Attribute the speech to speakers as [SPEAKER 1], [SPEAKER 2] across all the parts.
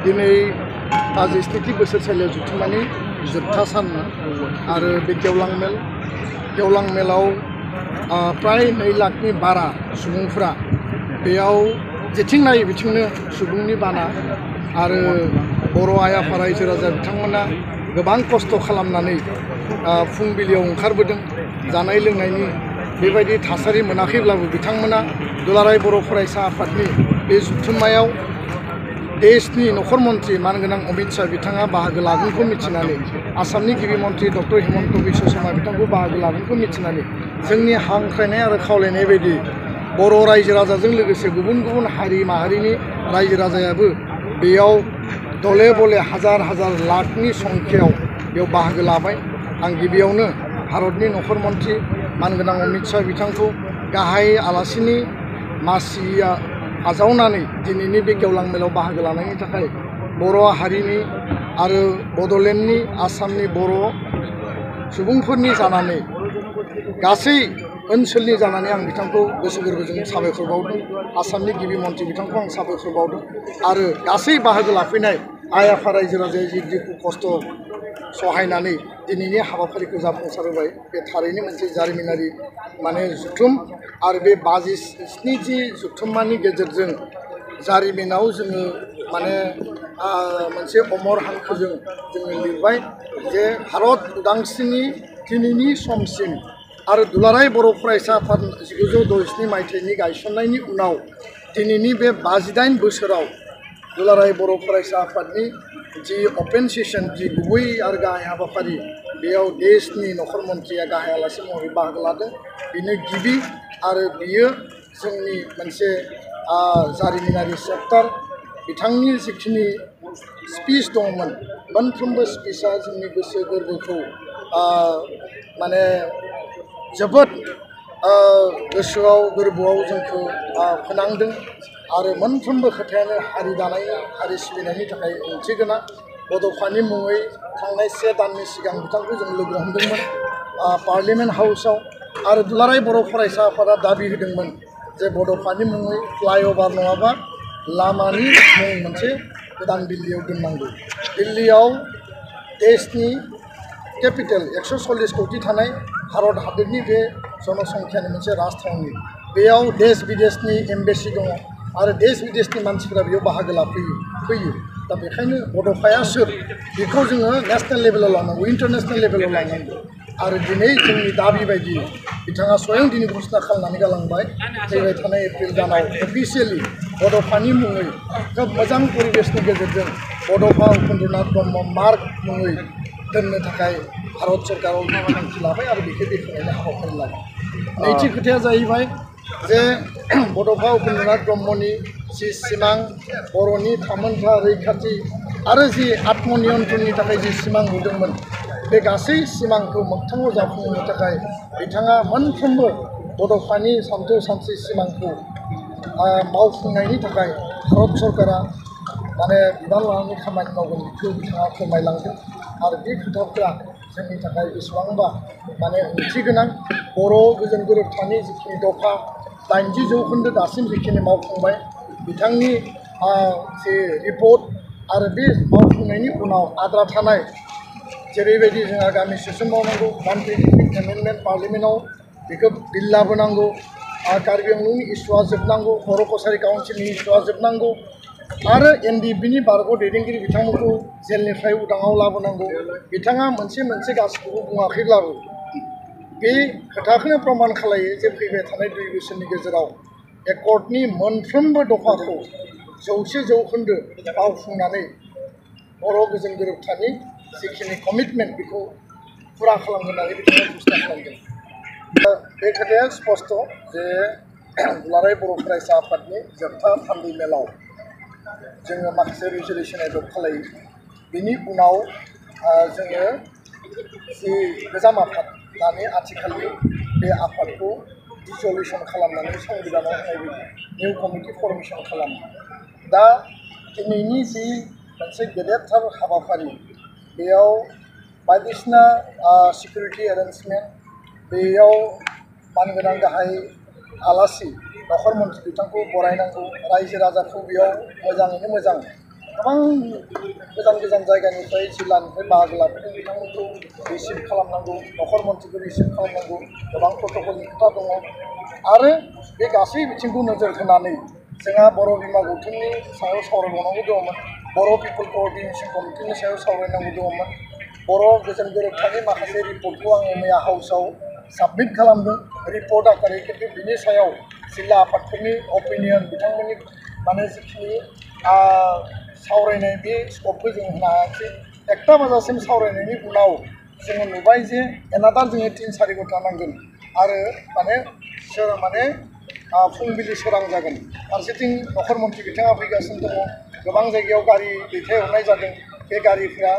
[SPEAKER 1] दिनै 53थि बोसोरसालियाव जुथुम्मानि जोबथा सान आरो बे गेवलां मेलाव प्राय 2 लाखनि बारा सुबुंफोरा बेयाव जेथिं नायै बिथिंनो सुबुंनि बाना आरो बर' आइ आफा रायजो राजा बिथांमोना गोबां खस्थ' खालामनानै फुंबिलियाव ओंखारबोदों जानाय लोंनायनि बेबायदि थासारि मोनाखैब्लाबो बिथांमोना दुलाराय बर' फरायसा आफादनि बे जुथुम्मायाव देशनि नखर मन्त्रि मानगोनां अमित शाह बिथाङा बाहागो लागोनखौ मिथिनानै आसामनि गिबि मन्त्रि डक्टर हिमन्त बिश्व शर्मा बिथांखौ बाहागो लागोनखौ मिथिनानै जोंनि हांख्रायनाय आरो खावलायनाय बायदि बर' रायजो राजाजों लोगोसे गुबुन गुबुन हारि माहारिनि रायजो राजायाबो बेयाव दले बले हाजार लाखनि संख्यायाव बेयाव बाहागो लाबाय। आं गिबियावनो भारतनि नखर मन्त्रि मानगोनां अमित शाह बिथांखौ गाहाय आलासिनि मासिया आजावनानै दिनैनि बे गेवलां मेलाव बाहागो लानायनि थाखाय बर' हारिनि आरो बड'लेण्डनि आसामनि बर' सुबुंफोरनि जानानै गासै ओनसोलनि जानानै आं बिथांखौ गोसो गोरबोजों साबायखर बावदों। आसामनि गिबि मन्त्रि बिथांखौ आं साबायखर बावदों आरो गासै बाहागो लाफैनाय आइ आफा रायजो राजाया जि दुखु खस्थ' सहायनानै दिनैनि हाबाफारिखौ जाफुंसार होबाय बे थारैनो मोनसे जारिमिनारि जुथुम आरो बे 57 जुथुम्मानि गेजेरजों जारिमिनाव जोङो मोनसे अमर हांखोजों जोङो लिरबाय जे भारत उदांस्रिनि दिनैनि समसिम आरो दुलाराय बर' फरायसा आफाद 1967 मायथाइनि गायसननायनि उनाव दिनैनि बे 58 बोसोराव दुलाराय बर' फरायसा आफादनि जि अपेन सेसन जि गुबै आरो गाहाय हाबाफारि बेयाव देशनि नखर मन्त्रिया गाहाय आलासि महरै बाहागो लादों। बेनो गिबि आरो बियो जोंनि मोनसे जारिमिनारि चेप्टार। बिथांनि जिखिनि स्पिच दंमोन मोनफ्रोमबो स्पिचआ जोंनि गोसो गोरबोखौ जोबोद गोसोआव गोरबोआव जोंखौ फोनांदों आरो मोनफ्रोमबो खोथायानो हारि दानायनि हारि सिबिनायनि थाखाय ओंथि गोनां। बड'फानि मुङै थांनाय 1 दाननि सिगां बिथांखौ जों लोगो हमदोंमोन पार्लियामेन्ट हाउसआव आरो दुलाराय बर' फरायसा आफादा दाबि होदोंमोन जे बड'फानि मुङै फ्लाइअभार नङाबा लामानि मुं मोनसे गोदान दिल्लीयाव दोननांगौ। दिल्लीयाव देशनि केपिटेल 140 कौटि थानाय भारत हादरनि बे जनसंख्यानि मोनसे राजथावनि बेयाव देश विदेशनि एम्बेसि दङ आरो देश विदेशनि मानसिफोरा बेयाव बाहागो फैयो। दा बेखायनो बड'फाया सोर बेखौ जोङो नेशनेल लेभेलाव लांनांगौ इन्टारनेशनेल लेभेलाव लांनांगौ आरो दिनै जोंनि दाबि बायदि बिथाङा स्वयं दिनै घोषणा खालामनानै गालांबाय फैबाय थानाय एप्रिल दानाव अफिसियेलि बड'फानि मुङै खोब मोजां परिबेसनि गेजेरजों बड'फा उपेन्द्रनाथ ब्रह्म मार्ग मुङै दोननो थाखाय भारत सरकाराव थांखि लाबाय आरो बेखौ बेखेवनायनि हाबाफारि लाबाय। नैथि खोथाया जाहैबाय जे बड'फा उपेन्द्रनाथ ब्रह्मनि जि सिमां बर'नि थामोन्था रैखाथि आरो जि आत्मनियन्त्रणनि थाखाय जि सिमां नुदोंमोन बे गासै सिमांखौ मोगथाङाव जाफुंहोनो थाखाय बिथाङा मोनफ्रोमबो बड'फानि सानथौ सानस्रि सिमांखौ मावफुंनायनि थाखाय भारत सरकारा बिबान लानानै खामानि मावगोन बेखौ बिथाङा फोरमायलांदों आरो बे खोथाफोरा जोंनि थाखाय बेसेबांबा ओंथि गोनां। बर' गोजोन गोरोबथानि जिखिनि दफा 80% दासिम जिखिनि मावफुंबाय बिथांनि जे रिपर्ट आरो बे मावफुंनायनि उनाव आद्रा थानाय जेरैबायदि जोंहा गामि सेसन मावनांगौ 125 एमेन्डमेन्ट पार्लियामेन्टआव बेखौ बिल लाबोनांगौ कार्बि आंलंनि इस्युआ जोबनांगौ बर' कसारि काउन्सिलनि इस्युआ जोबनांगौ आरो NDBनि बारग' दैदेनगिरि बिथांमोनखौ जेलनिफ्राय उदाङाव लाबोनांगौ। बिथाङा मोनसे गासिखौबो बुङाखैब्लाबो बे खोथाखौनो प्रमान खालायो जे फैबाय थानाय 2 बोसोरनि गेजेराव एकर्डनि मोनफ्रोमबो दफाखौ 100% मावफुंनानै बर' गोजोन गोरोबथानि जिखिनि कमिटमेन्ट बेखौ फुरा खालामगोन होननानै बिथाङा घोषणा खालामदों। बे खोथाया स्पष्ट जे दुलाराय बर' फरायसा आफादनि जोबथा फान्डि मेलाव जोङो माखासे रिजलिउसन एडप्ट खालायो। बिनि उनाव जोङो जि गोजाम आफाद दानि आथिखालनि बे आफादखौ डिसलिउसन खालामनानै संबिधानाव होनाय बायदि निउ कमिटि फर्मेसन खालामो। दा दिनैनि जि मोनसे गेदेरथार हाबाफारि बेयाव बायदिसिना सिकिउरिटि एरेन्जमेन्ट बेयाव मानगोनां गाहाय आलासि नखर मन्त्रि बिथांखौ बरायनांगौ रायजो राजाखौ बेयाव मोजाङैनो मोजां गोबां गोजान गोजान जायगानिफ्राय जिल्लानिफ्राय बाहागो लाफैदों बिथांमोनखौ रिसिभ खालामनांगौ नखर मन्थ्रिखौ रिसिभ खालामनांगौ गोबां प्रट'कलनि खोथा दङ आरो बे गासै बिथिंखौ नोजोर होनानै जोंहा बर' बिमा गौथुमनि सायाव सावरायबावनांगौ दङमोन बर' पिपल क'अर्डिनेशन कमिटिनि सायाव सावरायनांगौ दङमोन बर' गोजोन गोरोबथानि माखासे रिपर्टखौ आङो मैया हाउसआव साबमिट खालामदों रिपर्ट आकारै खिन्थु बिनि सायाव जिल्ला आफादफोरनि अपिनियन बिथांमोननि माने जिखिनि सावरायनाय बे स्कपखौ जों होनो हायाखै 1टा बाजासिम सावरायनायनि उनाव जोङो नुबाय जे एनादार जोङो 3-4 घन्टा नांगोन आरो माने फुंबिलि सोरां जागोन फारसेथिं नखर मन्थ्रि बिथाङा फैगासिनो दङ गोबां जायगायाव गारि दैथायहरनाय जादों बे गारिफ्रा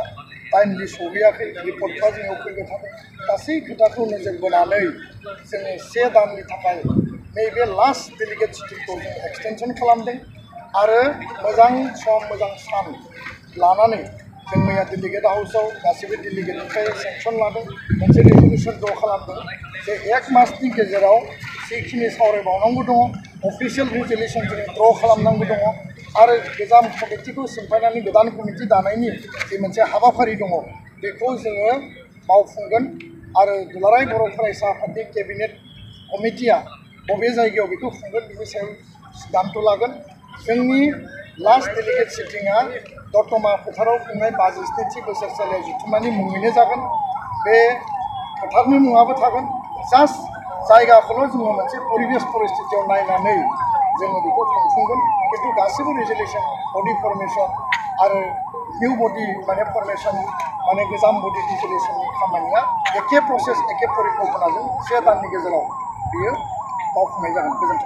[SPEAKER 1] टाइमलि सहैयाखै रिपर्टफ्रा जोंनाव फैबाय थादों गासै खोथाखौ नोजोर बोनानै जोङो 1 दाननि थाखाय नैबे लास्ट डेलिगेट सिटिंखौ जों एक्सटेनसन खालामदों आरो मोजां सम मोजां सान लानानै जों मैया डेलिगेट हाउसआव गासैबो डेलिगेटनिफ्राय सेंसन लादों मोनसे रेजलिउसन ड्र खालामदों जे 1 मासनि गेजेराव जिखिनि सावरायबावनांगौ दङ अफिसियेल रेजलिउसन जों ड्र खालामनांगौ दङ आरो गोजाम कमिटिखौ सिमफायनानै गोदान कमिटि दानायनि जे मोनसे हाबाफारि दङ बेखौ जोङो मावफुंगोन आरो दुलाराय बर' फरायसा आफादनि केबिनेट कमिटिया बबे जायगायाव बेखौ खुंगोन बिनि सायाव सिद्धान्त लागोन जोंनि लास्ट डेलिगेट सिटिंआ दतमा फोथाराव खुंनाय 57थि बोसोरसालियाव जुथुम्मानि मुङैनो जागोन बे फोथारनि मुङाबो थागोन जास्ट जायगाखौल' जोङो मोनसे परिबेस परिस्थितियाव नायनानै जोङो बेखौ खुंफुंगोन खिन्थु गासैबो रेजलिउसन बडि फर्मेसन आरो निउ बडि माने फर्मेसन माने गोजाम बडि रेजलिउसननि खामानिया एखे प्रसेस एखे परिकल्पनाजों 1 दाननि गेजेराव बियो मावफुंनाय जागोन। गोजोन्थों।